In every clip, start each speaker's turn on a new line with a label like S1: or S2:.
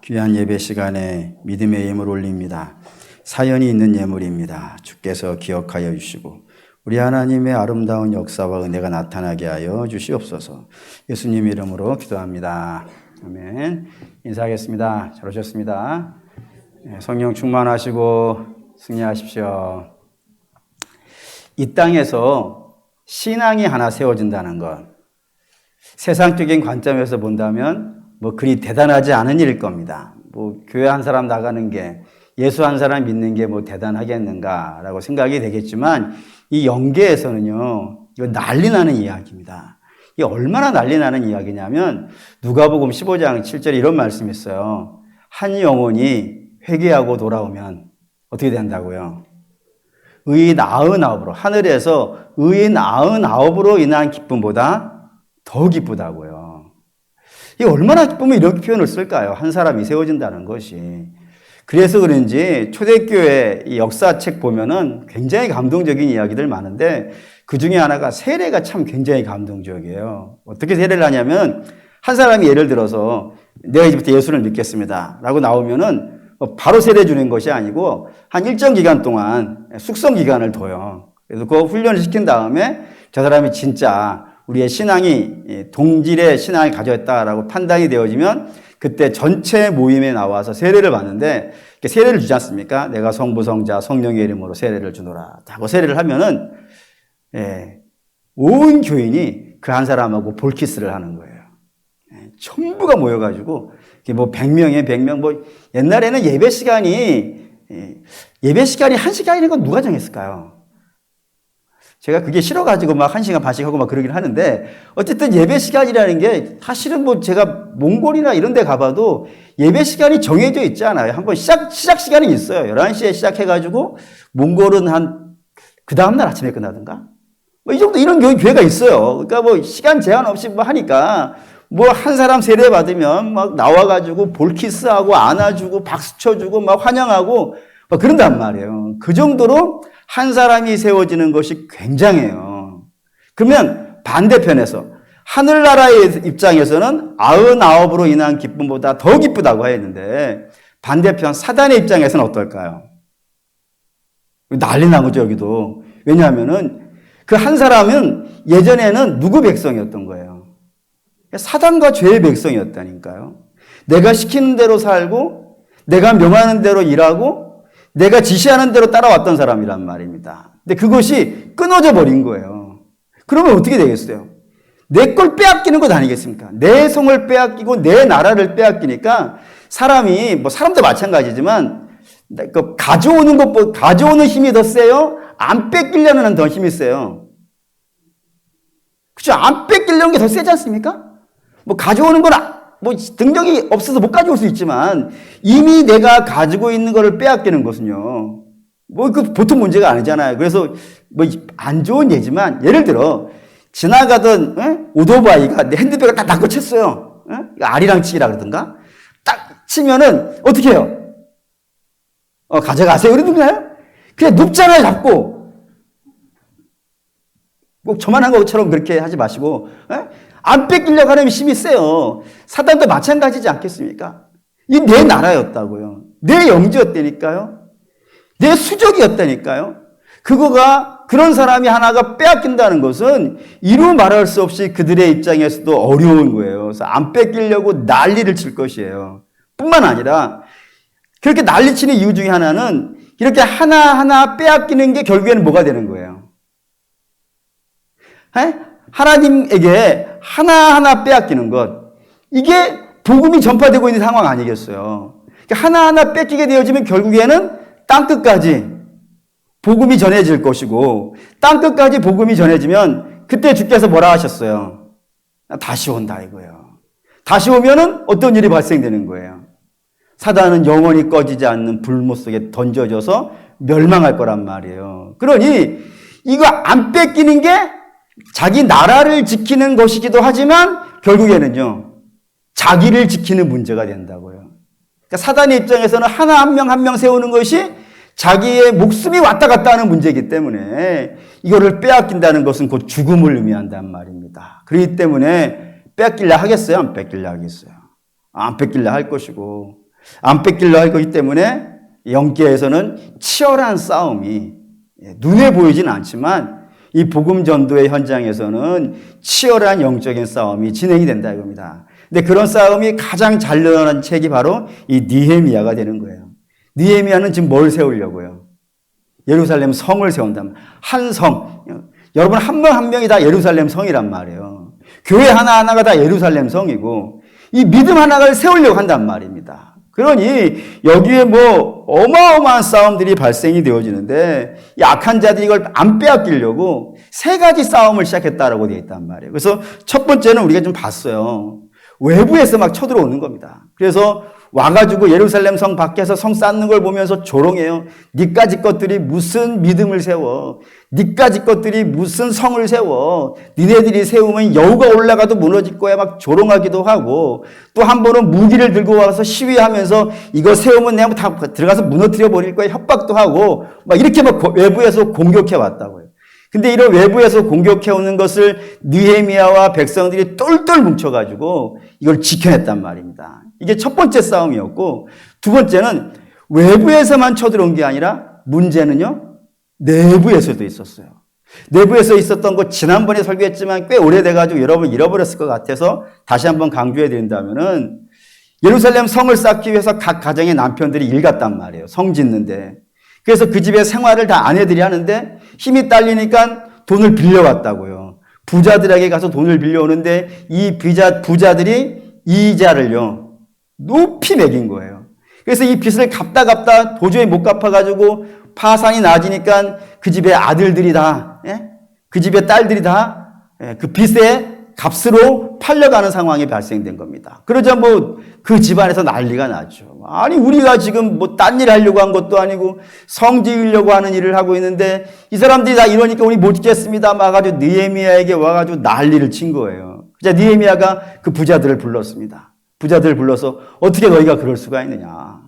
S1: 귀한 예배 시간에 믿음의 예물 올립니다. 사연이 있는 예물입니다. 주께서 기억하여 주시고 우리 하나님의 아름다운 역사와 은혜가 나타나게 하여 주시옵소서. 예수님 이름으로 기도합니다. 아멘. 인사하겠습니다. 잘 오셨습니다. 성령 충만하시고 승리하십시오. 이 땅에서 신앙이 하나 세워진다는 것, 세상적인 관점에서 본다면 그리 대단하지 않은 일일 겁니다. 교회 한 사람 나가는 게, 예수 한 사람 믿는 게 대단하겠는가라고 생각이 되겠지만, 이 영계에서는요, 이거 난리 나는 이야기입니다. 이게 얼마나 난리 나는 이야기냐면, 누가복음 15장 7절에 이런 말씀이 있어요. 한 영혼이 회개하고 돌아오면 어떻게 된다고요? 의인 99으로, 하늘에서 의인 99으로 인한 기쁨보다 더 기쁘다고요. 이게 얼마나 기쁘면 이렇게 표현을 쓸까요? 한 사람이 세워진다는 것이. 그래서 그런지 초대교회 이 역사책 보면은 굉장히 감동적인 이야기들 많은데, 그 중에 하나가 세례가 참 굉장히 감동적이에요. 어떻게 세례를 하냐면, 한 사람이 예를 들어서 내가 이제부터 예수를 믿겠습니다 라고 나오면은 바로 세례 주는 것이 아니고 한 일정 기간 동안 숙성 기간을 둬요. 그래서 그 훈련을 시킨 다음에 저 사람이 진짜 우리의 신앙이 동질의 신앙을 가졌다라고 판단이 되어지면 그때 전체 모임에 나와서 세례를 받는데, 세례를 주지 않습니까? 내가 성부, 성자, 성령의 이름으로 세례를 주노라 하고 세례를 하면은 온 교인이 그 한 사람하고 볼키스를 하는 거예요. 전부가 모여가지고 100명에 100명, 옛날에는 예배 시간이 1시간이라는 건 누가 정했을까요? 제가 그게 싫어가지고 1시간 반씩 하고 그러긴 하는데, 어쨌든 예배 시간이라는 게 사실은 제가 몽골이나 이런 데 가봐도 예배 시간이 정해져 있지 않아요. 한번 시작 시간이 있어요. 11시에 시작해가지고 몽골은 그 다음날 아침에 끝나든가? 이 정도 이런 교회가 있어요. 그러니까 시간 제한 없이 하니까 한 사람 세례 받으면 나와가지고 볼키스하고 안아주고 박수 쳐주고 환영하고 그런단 말이에요. 그 정도로 한 사람이 세워지는 것이 굉장해요. 그러면 반대편에서 하늘나라의 입장에서는 99으로 인한 기쁨보다 더 기쁘다고 했는데, 반대편 사단의 입장에서는 어떨까요? 난리 난 거죠, 여기도. 왜냐하면은 그 한 사람은 예전에는 누구 백성이었던 거예요? 사단과 죄의 백성이었다니까요. 내가 시키는 대로 살고, 내가 명하는 대로 일하고, 내가 지시하는 대로 따라왔던 사람이란 말입니다. 근데 그것이 끊어져 버린 거예요. 그러면 어떻게 되겠어요? 내 걸 빼앗기는 것 아니겠습니까? 내 성을 빼앗기고 내 나라를 빼앗기니까 사람이, 사람도 마찬가지지만, 가져오는 힘이 더 세요? 안 뺏기려는 한 더 힘이 세요. 그죠? 안 뺏기려는 게 더 세지 않습니까? 가져오는 건 능력이 없어서 못 가져올 수 있지만, 이미 내가 가지고 있는 거를 빼앗기는 것은요, 그 보통 문제가 아니잖아요. 그래서 안 좋은 예지만, 예를 들어 지나가던 오토바이가 내 핸드백을 딱 낚고 쳤어요. 아리랑치기라 그러던가? 딱 치면은 어떻게 해요? 가져가세요 그러던가요? 그냥 눕잖아요, 잡고. 꼭 저만한 것처럼 그렇게 하지 마시고, 안 뺏기려고 하는 힘이 세요. 사단도 마찬가지지 않겠습니까? 이 내 나라였다고요. 내 영지였다니까요. 내 수족이었다니까요. 그런 사람이 하나가 빼앗긴다는 것은 이루 말할 수 없이 그들의 입장에서도 어려운 거예요. 그래서 안 뺏기려고 난리를 칠 것이에요. 뿐만 아니라 그렇게 난리치는 이유 중에 하나는 이렇게 하나하나 빼앗기는 게 결국에는 뭐가 되는 거예요? 하나님에게 하나하나 빼앗기는 것. 이게 복음이 전파되고 있는 상황 아니겠어요? 하나하나 뺏기게 되어지면 결국에는 땅끝까지 복음이 전해질 것이고, 땅끝까지 복음이 전해지면 그때 주께서 뭐라 하셨어요? 다시 온다 이거예요. 다시 오면은 어떤 일이 발생되는 거예요? 사단은 영원히 꺼지지 않는 불못 속에 던져져서 멸망할 거란 말이에요. 그러니 이거 안 뺏기는 게 자기 나라를 지키는 것이기도 하지만 결국에는요, 자기를 지키는 문제가 된다고요. 그러니까 사단의 입장에서는 하나 한 명 세우는 것이 자기의 목숨이 왔다 갔다 하는 문제이기 때문에 이거를 빼앗긴다는 것은 곧 죽음을 의미한단 말입니다. 그렇기 때문에 뺏기려 하겠어요? 안 뺏기려 하겠어요? 안 뺏길라 할 것이고, 안 뺏길라 할 거기 때문에 영계에서는 치열한 싸움이 눈에 보이진 않지만 이 복음 전도의 현장에서는 치열한 영적인 싸움이 진행이 된다 이겁니다. 근데 그런 싸움이 가장 잘 드러난 책이 바로 이 느헤미야가 되는 거예요. 느헤미야는 지금 뭘 세우려고요? 예루살렘 성을 세운단 말이에요. 한 성. 여러분 한 명 한 명이 다 예루살렘 성이란 말이에요. 교회 하나하나가 다 예루살렘 성이고 이 믿음 하나를 세우려고 한단 말입니다. 그러니 여기에 뭐 어마어마한 싸움들이 발생이 되어지는데 이 악한 자들이 이걸 안 빼앗기려고 세 가지 싸움을 시작했다라고 되어 있단 말이에요. 그래서 첫 번째는 우리가 좀 봤어요. 외부에서 막 쳐들어오는 겁니다. 그래서 와가지고 예루살렘 성 밖에서 성 쌓는 걸 보면서 조롱해요. 니까지 것들이 무슨 믿음을 세워? 니까지 것들이 무슨 성을 세워? 니네들이 세우면 여우가 올라가도 무너질 거야. 막 조롱하기도 하고 또 한 번은 무기를 들고 와서 시위하면서 이거 세우면 내가 다 들어가서 무너뜨려 버릴 거야. 협박도 하고 막 이렇게 막 외부에서 공격해 왔다고요. 근데 이런 외부에서 공격해오는 것을 느헤미야와 백성들이 똘똘 뭉쳐가지고 이걸 지켜냈단 말입니다. 이게 첫 번째 싸움이었고, 두 번째는 외부에서만 쳐들어온 게 아니라 문제는요, 내부에서도 있었어요. 내부에서 있었던 거 지난번에 설교했지만 꽤 오래돼가지고 여러분 잃어버렸을 것 같아서 다시 한번 강조해 드린다면은 예루살렘 성을 쌓기 위해서 각 가정의 남편들이 일 갔단 말이에요. 성 짓는데. 그래서 그 집에 생활을 다 아내들이 하는데 힘이 딸리니까 돈을 빌려왔다고요. 부자들에게 가서 돈을 빌려오는데 이 부자들이 이자를요, 높이 매긴 거예요. 그래서 이 빚을 갚다 도저히 못 갚아가지고 파산이 낮으니까 그 집의 아들들이 다, 그 집의 딸들이 다 그 빚의 값으로 팔려가는 상황이 발생된 겁니다. 그러자 뭐 그 집안에서 난리가 나죠. 아니 우리가 지금 뭐 딴 일 하려고 한 것도 아니고 성 지으려고 하는 일을 하고 있는데 이 사람들이 다 이러니까 우리 못 짓겠습니다. 와가지고 느헤미야에게 와가지고 난리를 친 거예요. 그래서 느헤미야가 그 부자들을 불렀습니다. 부자들을 불러서 어떻게 너희가 그럴 수가 있느냐.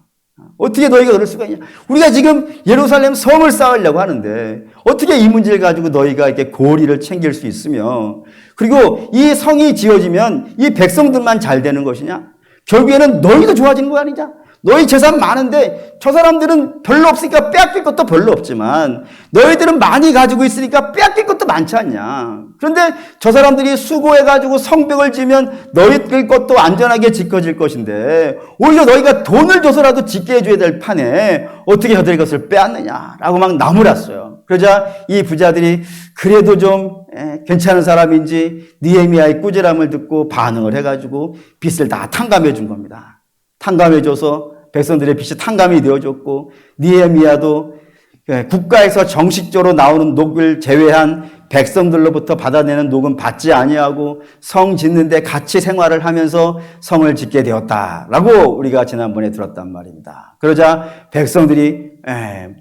S1: 어떻게 너희가 그럴 수가 있냐. 우리가 지금 예루살렘 성을 쌓으려고 하는데 어떻게 이 문제를 가지고 너희가 이렇게 고리를 챙길 수 있으며 그리고 이 성이 지어지면 이 백성들만 잘 되는 것이냐? 결국에는 너희도 좋아지는 거 아니냐? 너희 재산 많은데 저 사람들은 별로 없으니까 빼앗길 것도 별로 없지만 너희들은 많이 가지고 있으니까 빼앗길 것도 많지 않냐. 그런데 저 사람들이 수고해가지고 성벽을 지으면 너희들 것도 안전하게 지켜질 것인데 오히려 너희가 돈을 줘서라도 짓게 해줘야 될 판에 어떻게 저들의 것을 빼앗느냐라고 막 나무랐어요. 그러자 이 부자들이 그래도 좀 괜찮은 사람인지 느헤미야의 꾸지람을 듣고 반응을 해가지고 빚을 다 탕감해 준 겁니다. 탕감해줘서 백성들의 빚이 탕감이 되어줬고 느헤미야도 국가에서 정식적으로 나오는 녹을 제외한 백성들로부터 받아내는 녹은 받지 아니하고 성 짓는데 같이 생활을 하면서 성을 짓게 되었다라고 우리가 지난번에 들었단 말입니다. 그러자 백성들이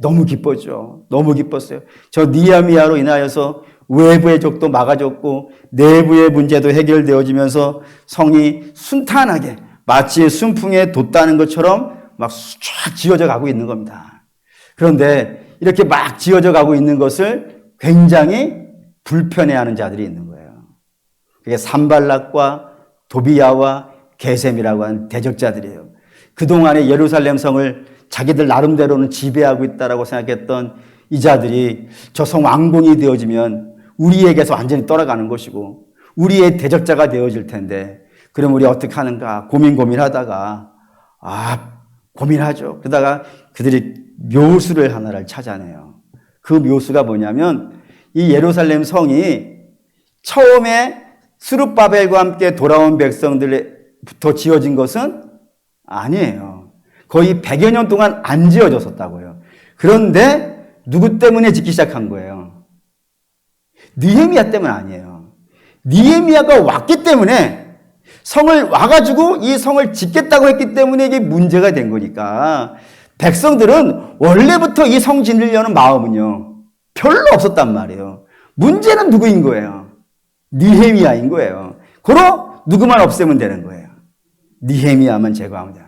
S1: 너무 기뻤죠. 너무 기뻤어요. 저 느헤미야로 인하여서 외부의 적도 막아졌고 내부의 문제도 해결되어지면서 성이 순탄하게 마치 순풍에 돋다는 것처럼 막 쫙 지어져 가고 있는 겁니다. 그런데 이렇게 막 지어져 가고 있는 것을 굉장히 불편해하는 자들이 있는 거예요. 그게 산발락과 도비야와 게셈이라고 하는 대적자들이에요. 그동안에 예루살렘 성을 자기들 나름대로는 지배하고 있다라고 생각했던 이 자들이 저 성 왕궁이 되어지면 우리에게서 완전히 떠나가는 것이고 우리의 대적자가 되어질 텐데 그럼 우리 어떻게 하는가 고민하다가 고민하죠. 그러다가 그들이 묘수를 하나를 찾아내요. 그 묘수가 뭐냐면 이 예루살렘 성이 처음에 스룹바벨과 함께 돌아온 백성들부터 지어진 것은 아니에요. 거의 100여 년 동안 안 지어졌었다고요. 그런데 누구 때문에 짓기 시작한 거예요? 느헤미야 때문 아니에요. 느헤미야가 왔기 때문에 성을 와가지고 이 성을 짓겠다고 했기 때문에 이게 문제가 된 거니까 백성들은 원래부터 이 성 짓으려는 마음은요 별로 없었단 말이에요. 문제는 누구인 거예요? 느헤미야인 거예요. 그러 누구만 없애면 되는 거예요. 느헤미야만 제거하면 돼요.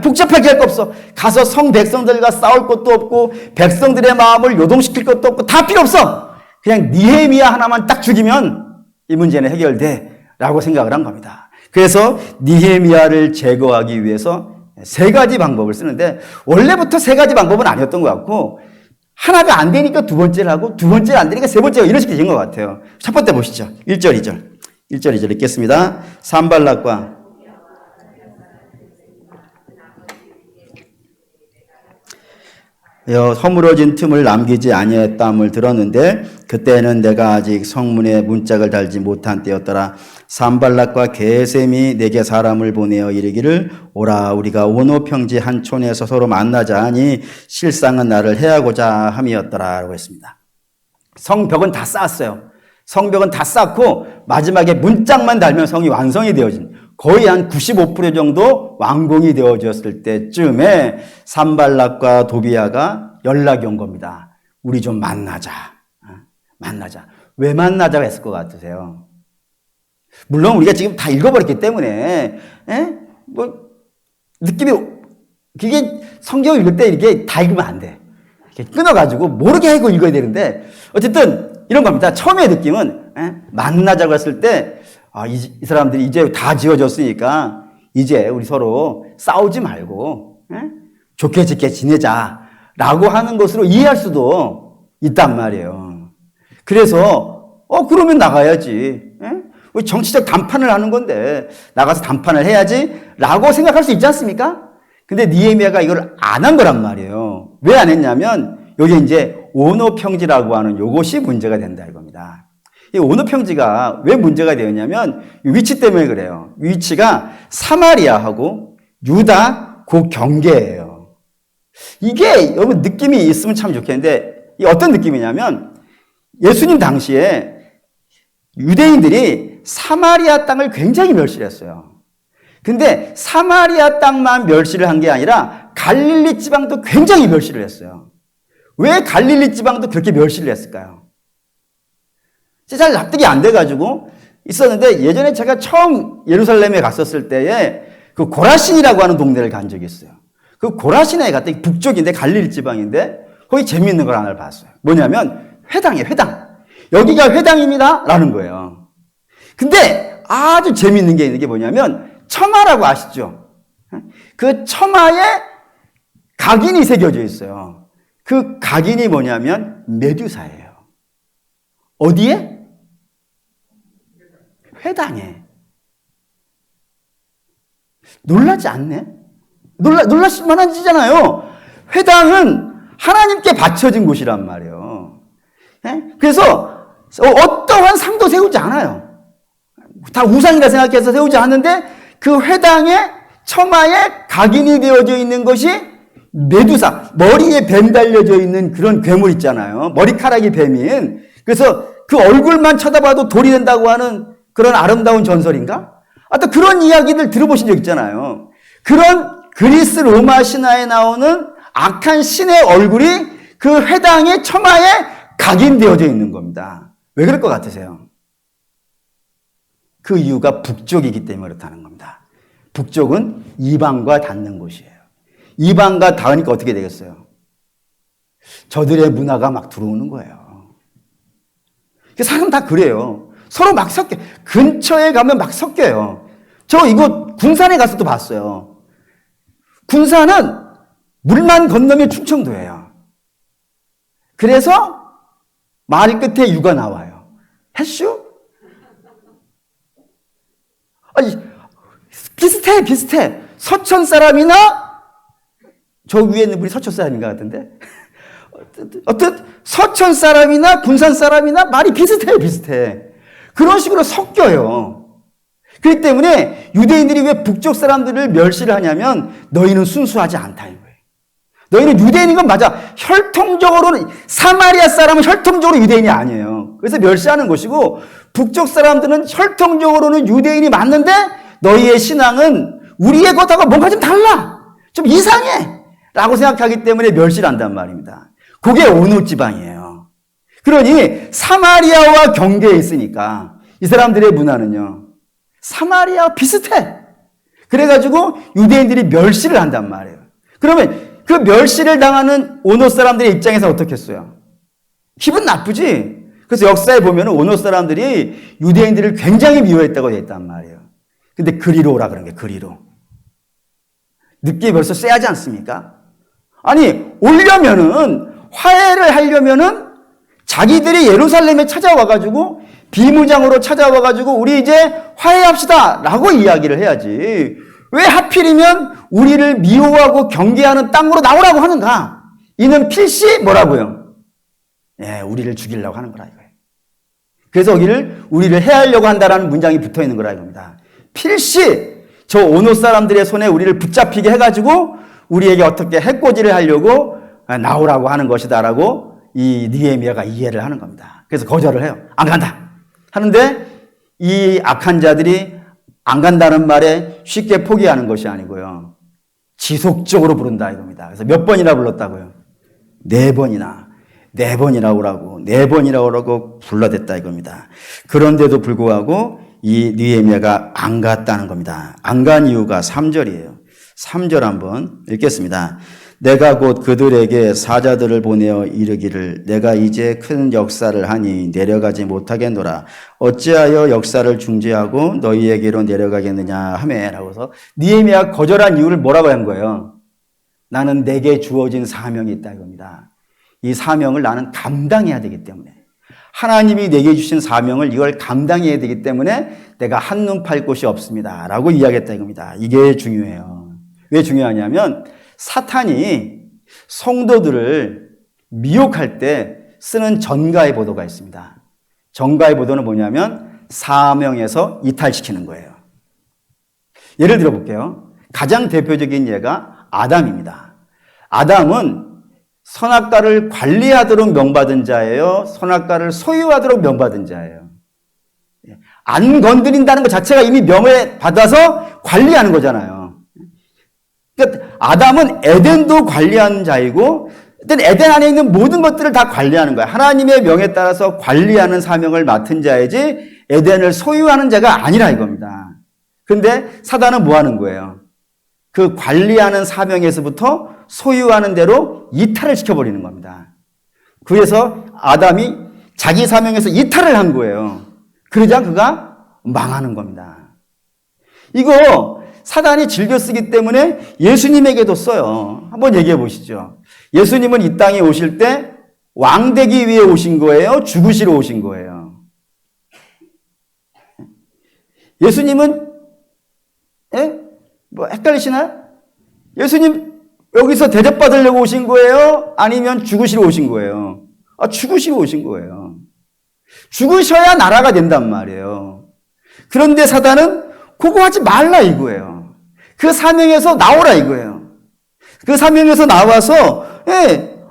S1: 복잡하게 할 거 없어. 가서 성 백성들과 싸울 것도 없고 백성들의 마음을 요동시킬 것도 없고 다 필요 없어. 그냥 느헤미야 하나만 딱 죽이면 이 문제는 해결돼 라고 생각을 한 겁니다. 그래서 느헤미야를 제거하기 위해서 세 가지 방법을 쓰는데 원래부터 세 가지 방법은 아니었던 것 같고 하나가 안 되니까 두 번째를 하고 두 번째가 안 되니까 세 번째가 이런 식이 된 것 같아요. 첫 번째 보시죠. 1절, 2절. 1절, 2절 읽겠습니다. 산발락과 허물어진 틈을 남기지 아니했다함을 들었는데 그때는 내가 아직 성문에 문짝을 달지 못한 때였더라. 산발락과 게셈이 내게 사람을 보내어 이르기를 오라 우리가 오노 평지 한 촌에서 서로 만나자 하니 실상은 나를 해하고자 함이었더라 라고 했습니다. 성벽은 다 쌓았어요. 성벽은 다 쌓고 마지막에 문짝만 달면 성이 완성이 되어진 거의 한 95% 정도 완공이 되어졌을 때쯤에 산발락과 도비야가 연락이 온 겁니다. 우리 좀 만나자. 만나자. 왜 만나자가 했을 것 같으세요? 물론 우리가 지금 다 읽어버렸기 때문에 느낌이 그게 성경을 읽을 때 이렇게 다 읽으면 안 돼. 이렇게 끊어가지고 모르게 하고 읽어야 되는데 어쨌든 이런 겁니다. 처음에 느낌은 만나자고 했을 때 이 사람들이 이제 다 지어졌으니까 이제 우리 서로 싸우지 말고 좋게 좋게 지내자라고 하는 것으로 이해할 수도 있단 말이에요. 그래서 그러면 나가야지. 우리 정치적 담판을 하는 건데 나가서 담판을 해야지라고 생각할 수 있지 않습니까? 근데 느헤미야가 이걸 안 한 거란 말이에요. 왜 안 했냐면 여기 이제 오노 평지라고 하는 요것이 문제가 된다 이겁니다. 이 오노 평지가 왜 문제가 되었냐면 위치 때문에 그래요. 위치가 사마리아하고 유다 그 경계예요. 이게 여러분 느낌이 있으면 참 좋겠는데 이 어떤 느낌이냐면 예수님 당시에 유대인들이 사마리아 땅을 굉장히 멸시했어요. 근데 사마리아 땅만 멸시를 한 게 아니라 갈릴리 지방도 굉장히 멸시를 했어요. 왜 갈릴리 지방도 그렇게 멸시를 했을까요? 잘 납득이 안 돼가지고 있었는데 예전에 제가 처음 예루살렘에 갔었을 때에 그 고라신이라고 하는 동네를 간 적이 있어요. 그 고라신에 갔더니 북쪽인데 갈릴리 지방인데 거기 재미있는 걸 하나를 봤어요. 뭐냐면 회당이에요, 회당. 여기가 회당입니다. 라는 거예요. 근데 아주 재미있는 게 있는 게 뭐냐면 처마라고 아시죠? 그 처마에 각인이 새겨져 있어요. 그 각인이 뭐냐면 메두사예요. 어디에? 회당에. 놀라지 않네? 놀라실 만한 짓이잖아요. 회당은 하나님께 바쳐진 곳이란 말이에요. 그래서 어떠한 상도 세우지 않아요. 다 우상이라 생각해서 세우지 않는데 그 회당에 처마에 각인이 되어져 있는 것이 메두사, 머리에 뱀 달려져 있는 그런 괴물 있잖아요. 머리카락이 뱀인. 그래서 그 얼굴만 쳐다봐도 돌이 된다고 하는 그런 아름다운 전설인가? 또 그런 이야기들 들어보신 적 있잖아요. 그런 그리스 로마 신화에 나오는 악한 신의 얼굴이 그 회당의 처마에 각인되어져 있는 겁니다. 왜 그럴 것 같으세요? 그 이유가 북쪽이기 때문에 그렇다는 겁니다. 북쪽은 이방과 닿는 곳이에요. 이방과 닿으니까 어떻게 되겠어요? 저들의 문화가 막 들어오는 거예요. 사람 다 그래요. 서로 막 섞여. 근처에 가면 막 섞여요. 저 이거 군산에 가서도 봤어요. 군산은 물만 건너면 충청도예요. 그래서 말 끝에 유가 나와요. 해슈? 아니, 비슷해. 서천 사람이나 저 위에 있는 분이 서천 사람인가 같은데? 어떤 서천 사람이나 군산 사람이나 말이 비슷해. 그런 식으로 섞여요. 그렇기 때문에 유대인들이 왜 북쪽 사람들을 멸시를 하냐면 너희는 순수하지 않다 이거예요. 너희는 유대인인 건 맞아. 혈통적으로는 사마리아 사람은 혈통적으로 유대인이 아니에요. 그래서 멸시하는 것이고 북쪽 사람들은 혈통적으로는 유대인이 맞는데 너희의 신앙은 우리의 것하고 뭔가 좀 달라. 좀 이상해. 라고 생각하기 때문에 멸시를 한단 말입니다. 그게 오노 지방이에요. 그러니 사마리아와 경계에 있으니까 이 사람들의 문화는요. 사마리아와 비슷해. 그래가지고 유대인들이 멸시를 한단 말이에요. 그러면 그 멸시를 당하는 오노 사람들의 입장에서 어떻겠어요? 기분 나쁘지? 그래서 역사에 보면 오노 사람들이 유대인들을 굉장히 미워했다고 되어 있단 말이에요. 근데 그리로 오라 그런 게 그리로. 느낌이 벌써 쎄하지 않습니까? 아니, 오려면은, 화해를 하려면은 자기들이 예루살렘에 찾아와가지고 비무장으로 찾아와가지고 우리 이제 화해합시다 라고 이야기를 해야지. 왜 하필이면 우리를 미워하고 경계하는 땅으로 나오라고 하는가? 이는 필시 뭐라고요? 예, 우리를 죽이려고 하는 거라 이거예요. 그래서 우리를 해하려고 한다라는 문장이 붙어 있는 거라 이겁니다. 필시 저 오노 사람들의 손에 우리를 붙잡히게 해가지고 우리에게 어떻게 해코지를 하려고 나오라고 하는 것이다라고 이 느헤미야가 이해를 하는 겁니다. 그래서 거절을 해요. 안 간다 하는데 이 악한 자들이 안 간다는 말에 쉽게 포기하는 것이 아니고요. 지속적으로 부른다 이겁니다. 그래서 몇 번이나 불렀다고요? 4번이나. 4번이나 오라고, 4번이나 오라고 불러댔다 이겁니다. 그런데도 불구하고 이 느헤미야가 안 갔다는 겁니다. 안 간 이유가 3절이에요. 3절 한번 읽겠습니다. 내가 곧 그들에게 사자들을 보내어 이르기를 내가 이제 큰 역사를 하니 내려가지 못하겠노라. 어찌하여 역사를 중지하고 너희에게로 내려가겠느냐 하매라고서 느헤미야가 거절한 이유를 뭐라고 한 거예요? 나는 내게 주어진 사명이 있다 이겁니다. 이 사명을 나는 감당해야 되기 때문에 하나님이 내게 주신 사명을 이걸 감당해야 되기 때문에 내가 한눈 팔 곳이 없습니다 라고 이야기했다 이겁니다. 이게 중요해요. 왜 중요하냐면 사탄이 성도들을 미혹할 때 쓰는 전가의 보도가 있습니다. 전가의 보도는 뭐냐면 사명에서 이탈시키는 거예요. 예를 들어 볼게요. 가장 대표적인 예가 아담입니다. 아담은 선악과를 관리하도록 명받은 자예요? 선악과를 소유하도록 명받은 자예요? 안 건드린다는 것 자체가 이미 명을 받아서 관리하는 거잖아요. 그러니까 아담은 에덴도 관리하는 자이고 에덴 안에 있는 모든 것들을 다 관리하는 거야. 하나님의 명에 따라서 관리하는 사명을 맡은 자이지 에덴을 소유하는 자가 아니라 이겁니다. 그런데 사단은 뭐 하는 거예요? 그 관리하는 사명에서부터 소유하는 대로 이탈을 시켜버리는 겁니다. 그래서 아담이 자기 사명에서 이탈을 한 거예요. 그러자 그가 망하는 겁니다. 이거 사단이 즐겨 쓰기 때문에 예수님에게도 써요. 한번 얘기해 보시죠. 예수님은 이 땅에 오실 때 왕되기 위해 오신 거예요? 죽으시러 오신 거예요? 예수님은 뭐 헷갈리시나요? 예수님 여기서 대접받으려고 오신 거예요? 아니면 죽으시러 오신 거예요? 죽으시러 오신 거예요. 죽으셔야 나라가 된단 말이에요. 그런데 사단은 그거 하지 말라 이거예요. 그 사명에서 나오라 이거예요. 그 사명에서 나와서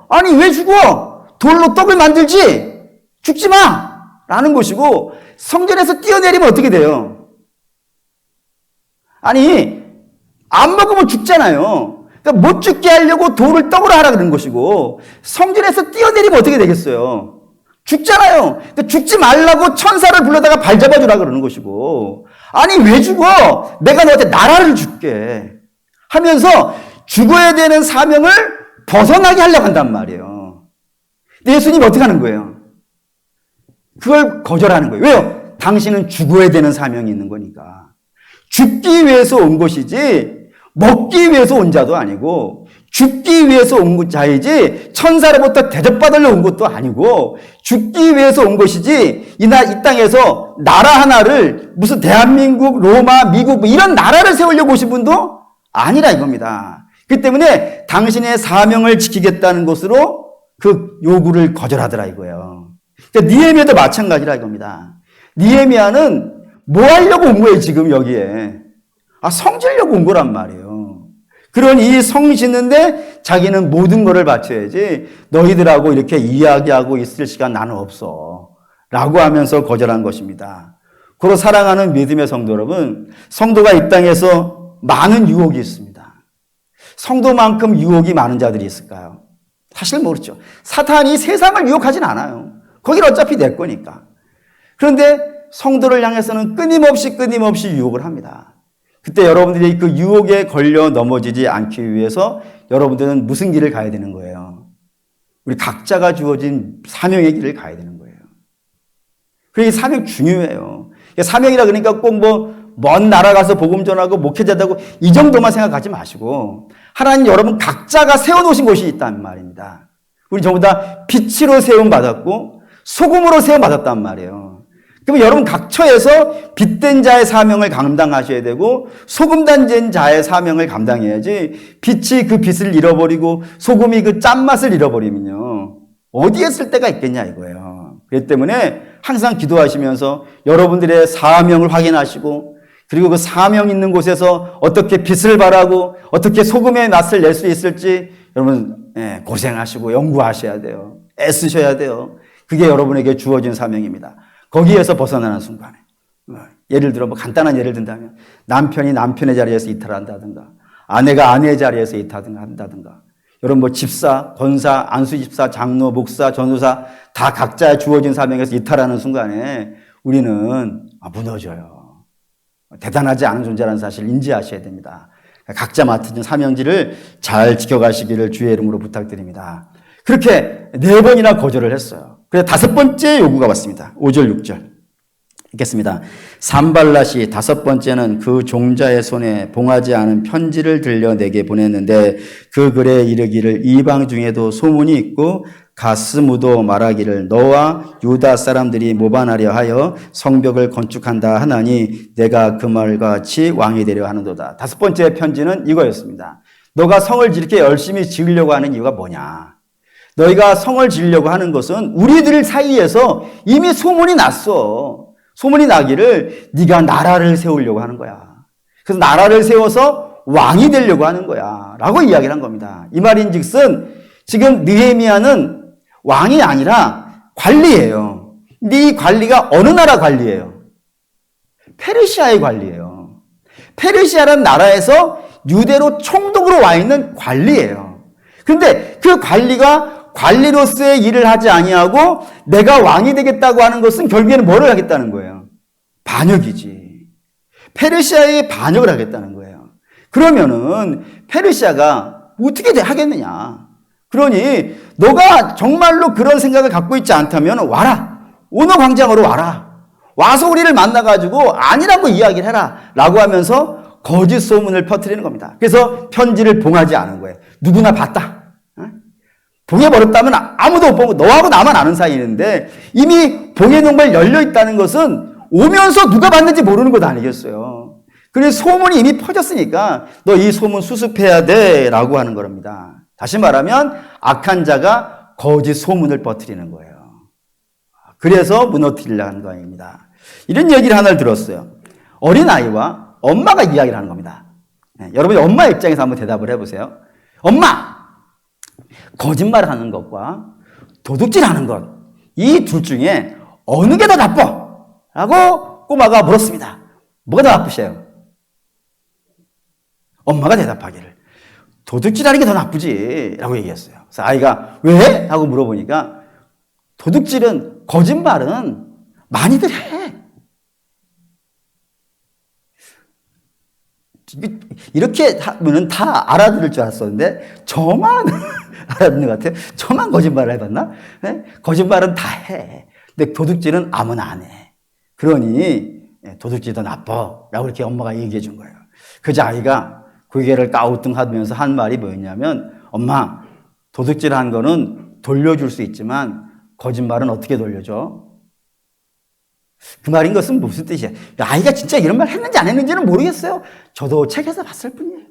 S1: 아니 왜 죽어? 돌로 떡을 만들지? 죽지 마! 라는 것이고 성전에서 뛰어내리면 어떻게 돼요? 아니 안 먹으면 죽잖아요. 그러니까 못 죽게 하려고 돌을 떡으로 하라 그러는 것이고 성전에서 뛰어내리면 어떻게 되겠어요? 죽잖아요. 그러니까 죽지 말라고 천사를 불러다가 발 잡아주라 그러는 것이고 아니 왜 죽어? 내가 너한테 나라를 줄게 하면서 죽어야 되는 사명을 벗어나게 하려고 한단 말이에요. 근데 예수님이 어떻게 하는 거예요? 그걸 거절하는 거예요. 왜요? 당신은 죽어야 되는 사명이 있는 거니까. 죽기 위해서 온 것이지 먹기 위해서 온 자도 아니고 죽기 위해서 온 자이지 천사로부터 대접받으려 온 것도 아니고 죽기 위해서 온 것이지 이 땅에서 나라 하나를 무슨 대한민국, 로마, 미국 뭐 이런 나라를 세우려고 오신 분도 아니라 이겁니다. 그렇기 때문에 당신의 사명을 지키겠다는 것으로 그 요구를 거절하더라 이거예요. 그러니까 느헤미야도 마찬가지라 이겁니다. 느헤미야는 뭐 하려고 온 거예요 지금 여기에? 성 지으려고 온 거란 말이에요. 그런 이 성 짓는데 자기는 모든 것을 바쳐야지 너희들하고 이렇게 이야기하고 있을 시간 나는 없어 라고 하면서 거절한 것입니다. 그로 사랑하는 믿음의 성도 여러분, 성도가 이 땅에서 많은 유혹이 있습니다. 성도만큼 유혹이 많은 자들이 있을까요? 사실 모르죠. 사탄이 세상을 유혹하진 않아요. 거긴 어차피 내 거니까. 그런데 성도를 향해서는 끊임없이 유혹을 합니다. 그때 여러분들이 그 유혹에 걸려 넘어지지 않기 위해서 여러분들은 무슨 길을 가야 되는 거예요? 우리 각자가 주어진 사명의 길을 가야 되는 거예요. 그래서 이 사명 중요해요. 사명이라 그러니까 꼭 먼 나라 가서 복음 전하고 목회자 되고 이 정도만 생각하지 마시고 하나님 여러분 각자가 세워놓으신 곳이 있단 말입니다. 우리 전부 다 빛으로 세움받았고 소금으로 세움받았단 말이에요. 그러면 여러분 각처에서 빛된 자의 사명을 감당하셔야 되고 소금된 자의 사명을 감당해야지 빛이 그 빛을 잃어버리고 소금이 그 짠맛을 잃어버리면요. 어디에 쓸 데가 있겠냐 이거예요. 그렇기 때문에 항상 기도하시면서 여러분들의 사명을 확인하시고 그리고 그 사명 있는 곳에서 어떻게 빛을 발하고 어떻게 소금의 맛을 낼 수 있을지 여러분 고생하시고 연구하셔야 돼요. 애쓰셔야 돼요. 그게 여러분에게 주어진 사명입니다. 거기에서 벗어나는 순간에 예를 들어 뭐 간단한 예를 든다면 남편이 남편의 자리에서 이탈한다든가 아내가 아내의 자리에서 이탈한다든가 여러분 뭐 집사, 권사, 안수집사, 장로, 목사, 전도사 다 각자의 주어진 사명에서 이탈하는 순간에 우리는 무너져요. 대단하지 않은 존재라는 사실을 인지하셔야 됩니다. 각자 맡은 사명지를 잘 지켜가시기를 주의 이름으로 부탁드립니다. 그렇게 4번이나 거절을 했어요. 그래서 5번째 요구가 왔습니다. 5절, 6절. 읽겠습니다. 산발랏이 5번째는 그 종자의 손에 봉하지 않은 편지를 들려 내게 보냈는데 그 글에 이르기를 이방 중에도 소문이 있고 가스무도 말하기를 너와 유다 사람들이 모반하려 하여 성벽을 건축한다 하나니 내가 그 말과 같이 왕이 되려 하는도다. 5번째 편지는 이거였습니다. 너가 성을 이렇게 열심히 지으려고 하는 이유가 뭐냐? 너희가 성을 지으려고 하는 것은 우리들 사이에서 이미 소문이 났어. 소문이 나기를 네가 나라를 세우려고 하는 거야. 그래서 나라를 세워서 왕이 되려고 하는 거야. 라고 이야기를 한 겁니다. 이 말인즉슨 지금 느헤미야는 왕이 아니라 관리예요. 근데 이 관리가 어느 나라 관리예요? 페르시아의 관리예요. 페르시아라는 나라에서 유대로 총독으로 와 있는 관리예요. 그런데 그 관리가 관리로서의 일을 하지 아니하고 내가 왕이 되겠다고 하는 것은 결국에는 뭐를 하겠다는 거예요? 반역이지. 페르시아에 반역을 하겠다는 거예요. 그러면은 페르시아가 어떻게 하겠느냐? 그러니 너가 정말로 그런 생각을 갖고 있지 않다면 와라. 오너 광장으로 와라. 와서 우리를 만나가지고 아니라고 이야기를 해라. 라고 하면서 거짓 소문을 퍼뜨리는 겁니다. 그래서 편지를 봉하지 않은 거예요. 누구나 봤다. 봉해버렸다면 아무도 못 보고 너하고 나만 아는 사이인데 이미 봉해놓은 열려있다는 것은 오면서 누가 봤는지 모르는 것 아니겠어요. 그래서 소문이 이미 퍼졌으니까 너 이 소문 수습해야 돼 라고 하는 겁니다. 다시 말하면 악한 자가 거짓 소문을 퍼뜨리는 거예요. 그래서 무너뜨리려는 거입니다. 이런 얘기를 하나를 들었어요. 어린아이와 엄마가 이야기를 하는 겁니다. 여러분이 엄마 입장에서 한번 대답을 해보세요. 엄마! 거짓말을 하는 것과 도둑질하는 것, 이 둘 중에 어느 게 더 나빠? 라고 꼬마가 물었습니다. 뭐가 더 나쁘세요? 엄마가 대답하기를 도둑질하는 게 더 나쁘지 라고 얘기했어요. 그래서 아이가 왜? 하고 물어보니까 도둑질은, 거짓말은 많이들 해. 이렇게 하면 다 알아들을 줄 알았었는데 저만 알아듣는 것 같아요. 저만 거짓말을 해봤나? 네? 거짓말은 다 해. 근데 도둑질은 아무나 안 해. 그러니 도둑질도 나빠 라고 이렇게 엄마가 얘기해 준 거예요. 그저 아이가 고개를 까우뚱하면서 한 말이 뭐였냐면 엄마, 도둑질한 거는 돌려줄 수 있지만 거짓말은 어떻게 돌려줘? 그 말인 것은 무슨 뜻이야? 아이가 진짜 이런 말 했는지 안 했는지는 모르겠어요. 저도 책에서 봤을 뿐이에요.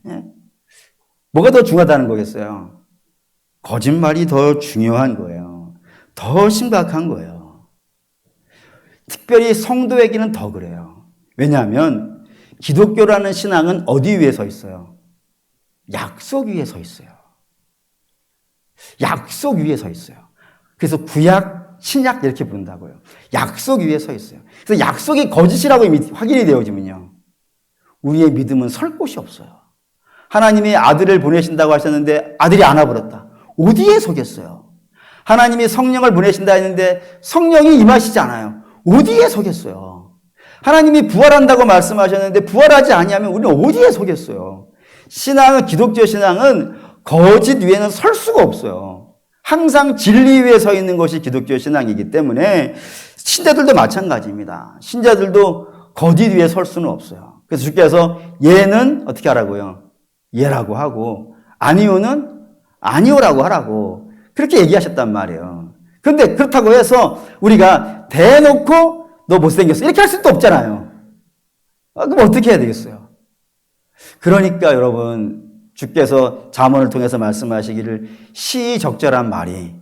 S1: 네. 뭐가 더 중요하다는 거겠어요? 거짓말이 더 중요한 거예요. 더 심각한 거예요. 특별히 성도에게는 더 그래요. 왜냐하면 기독교라는 신앙은 어디 위에 서 있어요? 약속 위에 서 있어요. 약속 위에 서 있어요. 그래서 구약, 신약 이렇게 부른다고요. 약속 위에 서 있어요. 그래서 약속이 거짓이라고 이미 확인이 되어지면요. 우리의 믿음은 설 곳이 없어요. 하나님이 아들을 보내신다고 하셨는데 아들이 안 와버렸다. 어디에 서겠어요? 하나님이 성령을 보내신다 했는데 성령이 임하시지 않아요. 어디에 서겠어요? 하나님이 부활한다고 말씀하셨는데 부활하지 아니하면 우리는 어디에 서겠어요? 신앙은, 기독교 신앙은 거짓 위에는 설 수가 없어요. 항상 진리 위에 서 있는 것이 기독교 신앙이기 때문에 신자들도 마찬가지입니다. 신자들도 거짓 위에 설 수는 없어요. 그래서 주께서 예는 어떻게 하라고요? 예라고 하고 아니오는 아니오라고 하라고 그렇게 얘기하셨단 말이에요. 그런데 그렇다고 해서 우리가 대놓고 너 못생겼어 이렇게 할 수도 없잖아요. 그럼 어떻게 해야 되겠어요? 그러니까 여러분 주께서 잠언을 통해서 말씀하시기를 시적절한 말이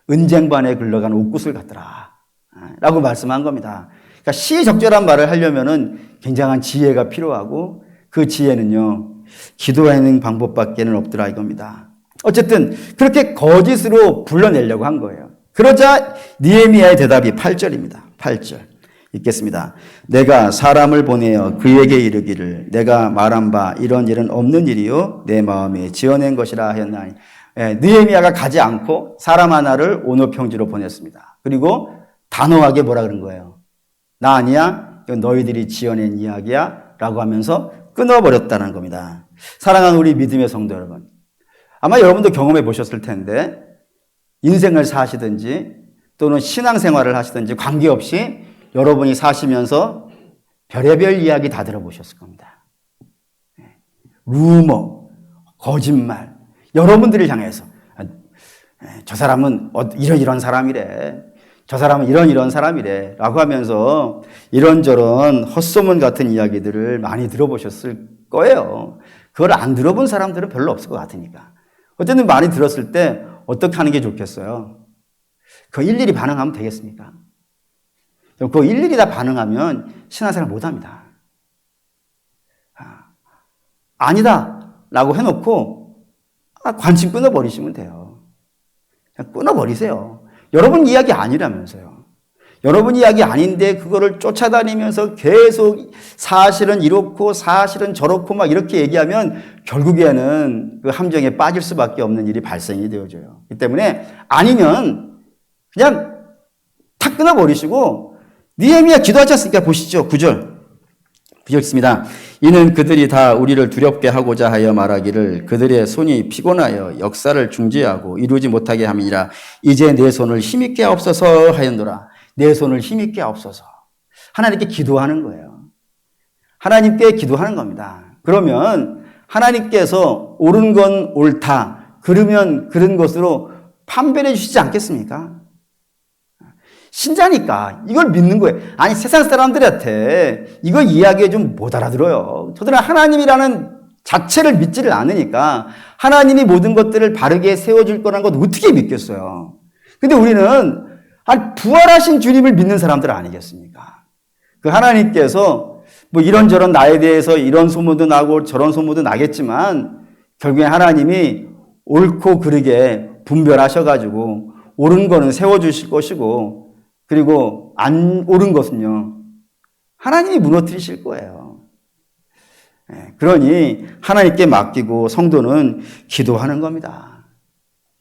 S1: 은쟁반에 굴러간 옥구슬 같더라 라고 말씀한 겁니다. 그러니까 시적절한 말을 하려면은 굉장한 지혜가 필요하고 그 지혜는요 기도하는 방법밖에는 없더라 이겁니다. 어쨌든 그렇게 거짓으로 불러내려고 한 거예요. 그러자 느헤미야의 대답이 8절입니다. 8절 읽겠습니다. 내가 사람을 보내어 그에게 이르기를 내가 말한 바 이런 일은 없는 일이요 내 마음에 지어낸 것이라 하였나니. 느헤미야가 가지 않고 사람 하나를 오노평지로 보냈습니다. 그리고 단호하게 뭐라 그런 거예요? 나 아니야? 이건 너희들이 지어낸 이야기야? 라고 하면서 끊어버렸다는 겁니다. 사랑하는 우리 믿음의 성도 여러분, 아마 여러분도 경험해 보셨을 텐데 인생을 사시든지 또는 신앙생활을 하시든지 관계없이 여러분이 사시면서 별의별 이야기 다 들어보셨을 겁니다. 루머, 거짓말, 여러분들을 향해서 저 사람은 이런 사람이래. 저 사람은 이런 사람이래. 라고 하면서 이런저런 헛소문 같은 이야기들을 많이 들어보셨을 거예요. 그걸 안 들어본 사람들은 별로 없을 것 같으니까. 어쨌든 많이 들었을 때 어떻게 하는 게 좋겠어요? 그거 일일이 반응하면 되겠습니까? 그거 일일이 다 반응하면 신앙생활 못합니다. 아니다 라고 해놓고 관심 끊어버리시면 돼요. 그냥 끊어버리세요. 여러분 이야기 아니라면서요. 여러분 이야기 아닌데 그거를 쫓아다니면서 계속 사실은 이렇고 사실은 저렇고 막 이렇게 얘기하면 결국에는 그 함정에 빠질 수밖에 없는 일이 발생이 되어져요. 이 때문에 아니면 그냥 탁 끊어버리시고 느헤미야 기도하지 않습니까? 보시죠. 9절 읽습니다. 이는 그들이 다 우리를 두렵게 하고자 하여 말하기를 그들의 손이 피곤하여 역사를 중지하고 이루지 못하게 함이라. 이제 내 손을 힘있게 하옵소서 하였노라. 내 손을 힘있게 하옵소서. 하나님께 기도하는 거예요. 하나님께 기도하는 겁니다. 그러면 하나님께서 옳은 건 옳다. 그러면 그런 것으로 판별해 주시지 않겠습니까? 신자니까 이걸 믿는 거예요. 아니 세상 사람들한테 이거 이야기해 좀 못 알아들어요. 저들은 하나님이라는 자체를 믿지를 않으니까 하나님이 모든 것들을 바르게 세워줄 거라는 것 어떻게 믿겠어요. 근데 우리는 부활하신 주님을 믿는 사람들 아니겠습니까? 그 하나님께서 뭐 이런저런 나에 대해서 이런 소문도 나고 저런 소문도 나겠지만 결국에 하나님이 옳고 그르게 분별하셔가지고 옳은 거는 세워주실 것이고 그리고 안 옳은 것은요 하나님이 무너뜨리실 거예요. 그러니 하나님께 맡기고 성도는 기도하는 겁니다.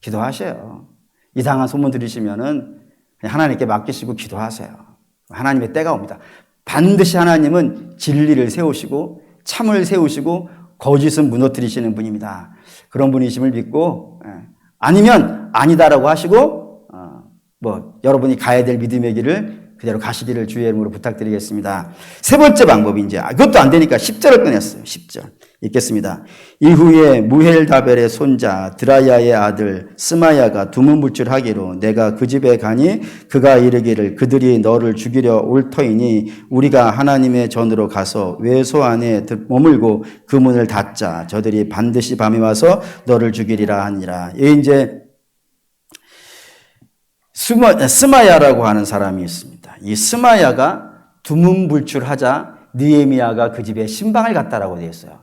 S1: 기도하셔요. 이상한 소문 들으시면은 하나님께 맡기시고 기도하세요. 하나님의 때가 옵니다. 반드시 하나님은 진리를 세우시고 참을 세우시고 거짓은 무너뜨리시는 분입니다. 그런 분이심을 믿고 아니면 아니다라고 하시고 여러분이 가야 될 믿음의 길을 그대로 가시기를 주의 이름으로 부탁드리겠습니다. 세 번째 방법이 이제 그것도 안 되니까 10절을 꺼냈어요. 10절 읽겠습니다. 이후에 무헬다벨의 손자 드라야의 아들 스마야가 두문불출하기로 내가 그 집에 가니 그가 이르기를 그들이 너를 죽이려 올 터이니 우리가 하나님의 전으로 가서 외소 안에 머물고 그 문을 닫자. 저들이 반드시 밤에 와서 너를 죽이리라 하니라. 이제 스마야라고 하는 사람이 있습니다. 이 스마야가 두문불출하자 느헤미야가 그 집에 신방을 갔다라고 되어 있어요.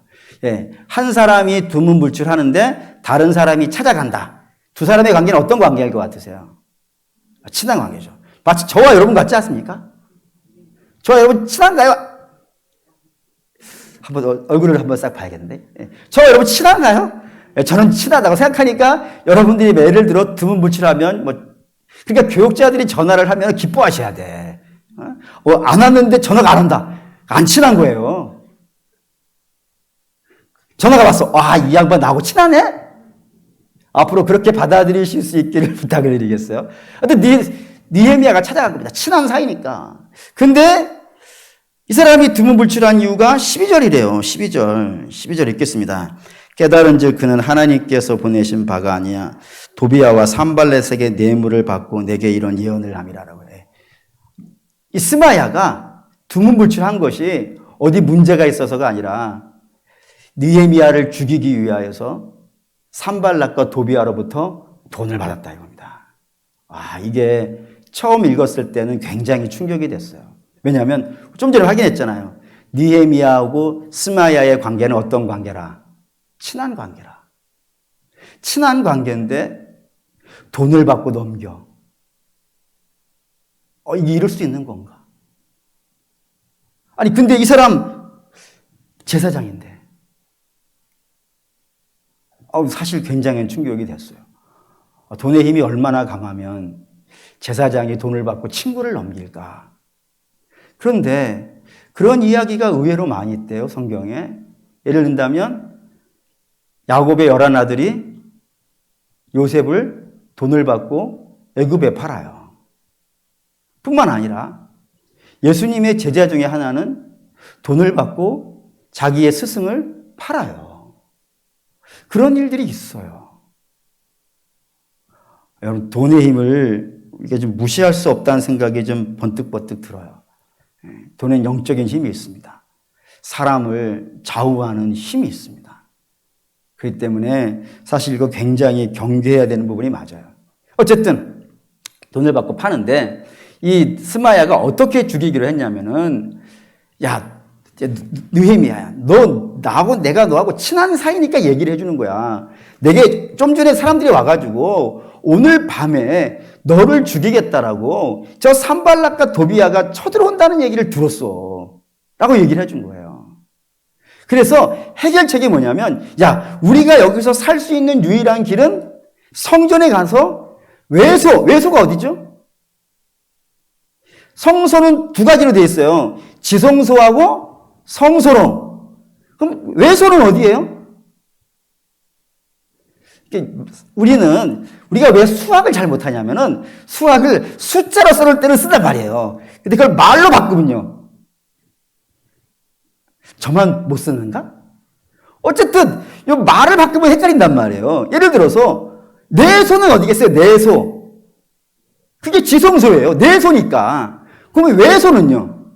S1: 한 사람이 두문불출하는데 다른 사람이 찾아간다. 두 사람의 관계는 어떤 관계일 것 같으세요? 친한 관계죠. 마치 저와 여러분 같지 않습니까? 저와 여러분 친한가요? 한번 얼굴을 한번 싹 봐야겠는데. 저와 여러분 친한가요? 저는 친하다고 생각하니까 여러분들이 예를 들어 두문불출하면 그러니까 교육자들이 전화를 하면 기뻐하셔야 돼. 안 왔는데 전화가 안 온다. 안 친한 거예요. 전화가 왔어. 이 양반 나하고 친하네? 앞으로 그렇게 받아들이실 수 있기를 부탁을 드리겠어요. 근데 느헤미야가 찾아간 겁니다. 친한 사이니까. 근데 이 사람이 두문불출한 이유가 12절이래요. 12절 읽겠습니다. 깨달은즉 그는 하나님께서 보내신 바가 아니야 도비아와 산발렛에게 뇌물을 받고 내게 이런 예언을 함이라라고 해. 이 스마야가 두문불출한 것이 어디 문제가 있어서가 아니라 느헤미야를 죽이기 위하여서 산발락과 도비아로부터 돈을 받았다 이겁니다. 이게 처음 읽었을 때는 굉장히 충격이 됐어요. 왜냐하면 좀 전에 확인했잖아요. 느헤미야하고 스마야의 관계는 어떤 관계라? 친한 관계라. 친한 관계인데 돈을 받고 넘겨. 이게 이럴 수 있는 건가? 아니 근데 이 사람 제사장인데 사실 굉장히 충격이 됐어요. 돈의 힘이 얼마나 강하면 제사장이 돈을 받고 친구를 넘길까? 그런데 그런 이야기가 의외로 많이 있대요, 성경에. 예를 든다면 야곱의 11아들이 요셉을 돈을 받고 애굽에 팔아요. 뿐만 아니라 예수님의 제자 중에 하나는 돈을 받고 자기의 스승을 팔아요. 그런 일들이 있어요. 여러분, 돈의 힘을 이게 좀 무시할 수 없다는 생각이 좀 번뜩번뜩 들어요. 돈은 영적인 힘이 있습니다. 사람을 좌우하는 힘이 있습니다. 그렇기 때문에 사실 이거 굉장히 경계해야 되는 부분이 맞아요. 어쨌든 돈을 받고 파는데 이 스마야가 어떻게 죽이기로 했냐면은 야 느헤미야야 너 나하고 내가 너하고 친한 사이니까 얘기를 해주는 거야. 내게 좀 전에 사람들이 와가지고 오늘 밤에 너를 죽이겠다라고 저 산발락과 도비아가 쳐들어온다는 얘기를 들었어 라고 얘기를 해준 거예요. 그래서 해결책이 뭐냐면 야 우리가 여기서 살 수 있는 유일한 길은 성전에 가서 외소가 어디죠? 성소는 두 가지로 되어 있어요. 지성소하고 성소로. 그럼 외소는 어디예요? 우리가 왜 수학을 잘 못하냐면은 수학을 숫자로 쓸 때는 쓴단 말이에요. 근데 그걸 말로 바꾸면요. 저만 못 쓰는가? 어쨌든 이 말을 바꾸면 헷갈린단 말이에요. 예를 들어서 내소는 어디겠어요? 내소. 그게 지성소예요. 내소니까. 그러면 외소는요?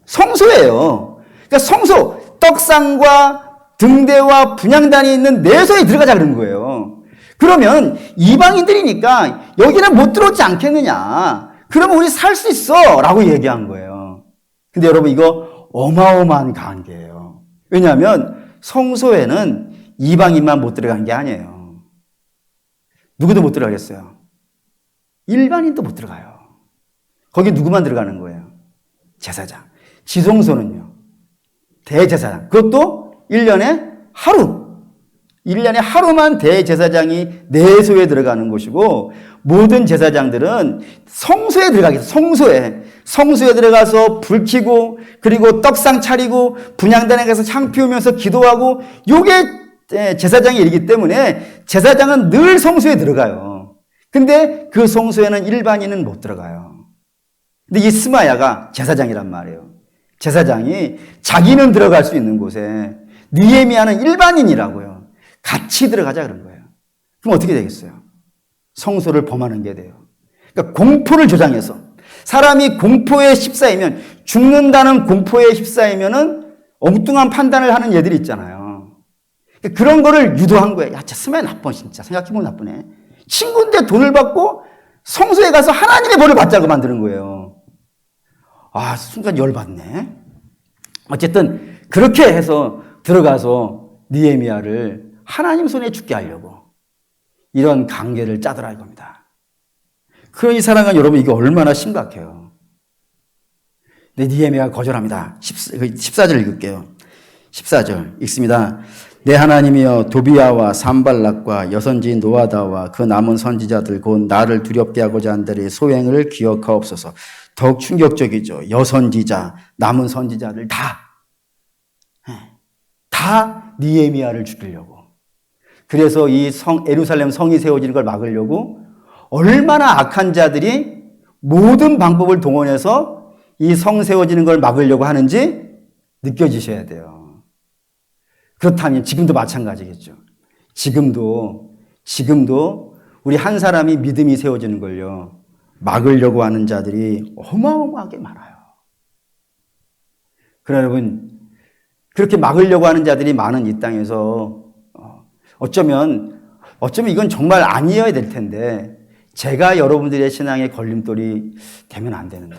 S1: 성소예요. 그러니까 성소, 떡상과 등대와 분향단이 있는 내소에 들어가자 그런 거예요. 그러면 이방인들이니까 여기는 못 들어오지 않겠느냐. 그러면 우리 살 수 있어 라고 얘기한 거예요. 근데 여러분 이거 어마어마한 관계예요. 왜냐하면 성소에는 이방인만 못 들어간 게 아니에요. 누구도 못 들어가겠어요. 일반인도 못 들어가요. 거기 누구만 들어가는 거예요? 제사장. 지성소는요. 대제사장. 그것도 1년에 하루. 1년에 하루만 대제사장이 내소에 들어가는 곳이고 모든 제사장들은 성소에 들어가겠어요. 성소에 들어가서 불 켜고 그리고 떡상 차리고 분향단에 가서 향 피우면서 기도하고 이게 제사장의 일이기 때문에 제사장은 늘 성소에 들어가요. 근데 그 성소에는 일반인은 못 들어가요. 근데 이 스마야가 제사장이란 말이에요. 제사장이 자기는 들어갈 수 있는 곳에 느헤미야는 일반인이라고요. 같이 들어가자 그런 거예요. 그럼 어떻게 되겠어요? 성소를 범하는 게 돼요. 그러니까 공포를 조장해서 사람이 공포에 휩싸이면 죽는다는 공포에 휩싸이면은 엉뚱한 판단을 하는 얘들이 있잖아요. 그러니까 그런 거를 유도한 거예요. 야, 스마야 나빠 진짜. 생각해보면 나쁘네. 친구인데 돈을 받고 성소에 가서 하나님의 벌을 받자고 만드는 거예요. 순간 열받네. 어쨌든 그렇게 해서 들어가서 느헤미야를 하나님 손에 죽게 하려고 이런 관계를 짜더라 이겁니다. 그러니 사랑하는 여러분 이게 얼마나 심각해요. 근데 느헤미야가 거절합니다. 14절 읽을게요. 14절 읽습니다. 내 하나님이여 도비야와 산발락과 여선지인 노아다와 그 남은 선지자들 곧 나를 두렵게 하고자 한들의 소행을 기억하옵소서. 더욱 충격적이죠. 여선지자, 남은 선지자들 다 느헤미야를 죽이려고. 그래서 이 예루살렘 성이 세워지는 걸 막으려고 얼마나 악한 자들이 모든 방법을 동원해서 이 성 세워지는 걸 막으려고 하는지 느껴지셔야 돼요. 그렇다면 지금도 마찬가지겠죠. 지금도 우리 한 사람이 믿음이 세워지는 걸요, 막으려고 하는 자들이 어마어마하게 많아요. 그러나 여러분, 그렇게 막으려고 하는 자들이 많은 이 땅에서 어쩌면 이건 정말 아니어야 될 텐데 제가 여러분들의 신앙의 걸림돌이 되면 안 되는데,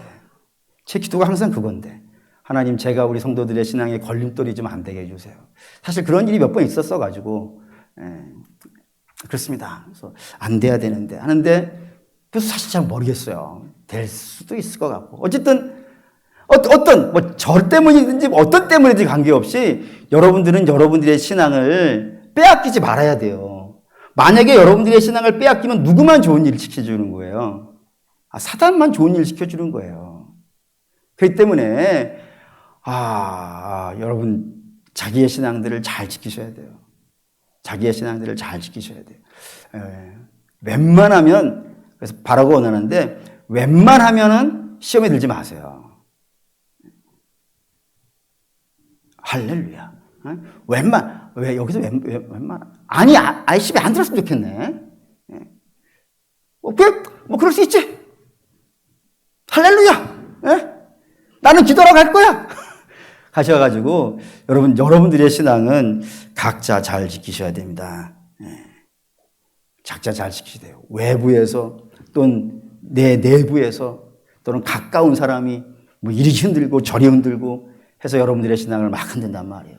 S1: 제 기도가 항상 그건데, 하나님, 제가 우리 성도들의 신앙의 걸림돌이 좀 안 되게 해주세요. 사실 그런 일이 몇 번 있었어가지고 그렇습니다. 그래서 안 돼야 되는데 하는데, 그래서 사실 잘 모르겠어요. 될 수도 있을 것 같고, 어쨌든 어떤 저 때문이든지 어떤 때문이든지 관계없이 여러분들은 여러분들의 신앙을 빼앗기지 말아야 돼요. 만약에 여러분들의 신앙을 빼앗기면 누구만 좋은 일을 시켜주는 거예요? 사단만 좋은 일을 시켜주는 거예요. 그렇기 때문에 여러분, 자기의 신앙들을 잘 지키셔야 돼요. 자기의 신앙들을 잘 지키셔야 돼요. 웬만하면, 그래서 바라고 원하는데, 웬만하면은 시험에 들지 마세요. 할렐루야. 왜 여기서 아니, 시험에 안 들었으면 좋겠네. 그럴 수 있지. 할렐루야. 나는 기도하러 갈 거야. 하셔가지고, 여러분들의 신앙은 각자 잘 지키셔야 됩니다. 각자 잘 지키셔야 돼요. 외부에서 또는 내 내부에서 또는 가까운 사람이 이리 흔들고 저리 흔들고 해서 여러분들의 신앙을 막 흔든단 말이에요.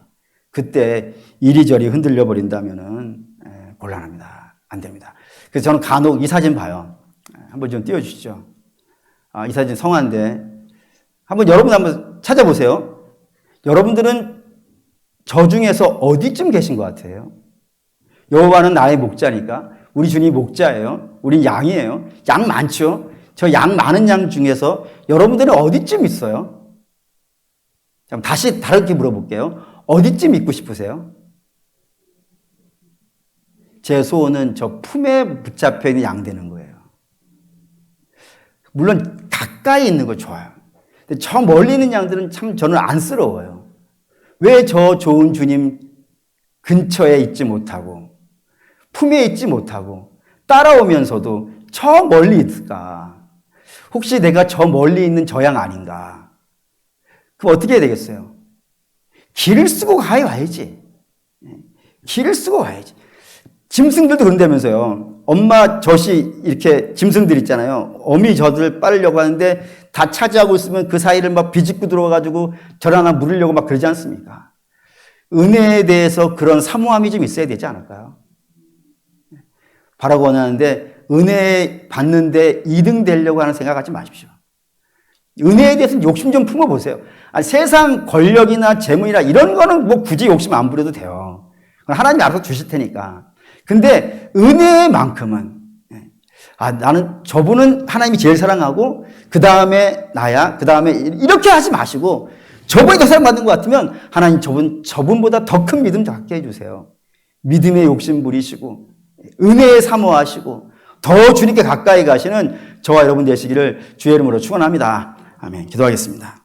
S1: 그때 이리저리 흔들려 버린다면은 곤란합니다. 안 됩니다. 그래서 저는 간혹 이 사진 봐요. 한번 좀 띄워주시죠. 이 사진 성화인데 여러분 한번 찾아보세요. 여러분들은 저 중에서 어디쯤 계신 것 같아요? 여호와는 나의 목자니까, 우리 주님이 목자예요. 우린 양이에요. 양 많죠? 저 양 많은 양 중에서 여러분들은 어디쯤 있어요? 다시 다르게 물어볼게요. 어디쯤 있고 싶으세요? 제 소원은 저 품에 붙잡혀 있는 양 되는 거예요. 물론 가까이 있는 거 좋아요. 근데 저 멀리 있는 양들은 참 저는 안쓰러워요. 왜 저 좋은 주님 근처에 있지 못하고 품에 있지 못하고 따라오면서도 저 멀리 있을까? 혹시 내가 저 멀리 있는 저 양 아닌가? 그럼 어떻게 해야 되겠어요? 길을 쓰고 가야지. 길을 쓰고 가야지. 짐승들도 그런다면서요. 엄마 젖이 이렇게 짐승들 있잖아요. 어미 젖을 빨으려고 하는데 다 차지하고 있으면 그 사이를 막 비집고 들어와가지고 젖 하나 물으려고 막 그러지 않습니까? 은혜에 대해서 그런 사모함이 좀 있어야 되지 않을까요? 바라고 원하는데 은혜 받는데 2등 되려고 하는 생각하지 마십시오. 은혜에 대해서는 욕심 좀 품어보세요. 세상 권력이나 재물이나 이런 거는 굳이 욕심 안 부려도 돼요. 하나님이 알아서 주실 테니까. 근데 은혜만큼은 나는 저분은 하나님이 제일 사랑하고 그 다음에 나야, 그 다음에 이렇게 하지 마시고 저분이 더 사랑받는 것 같으면 하나님 저분보다 더 큰 믿음 갖게 해주세요. 믿음에 욕심 부리시고 은혜에 사모하시고 더 주님께 가까이 가시는 저와 여러분 되시기를 주의 이름으로 축원합니다. 아멘. 기도하겠습니다.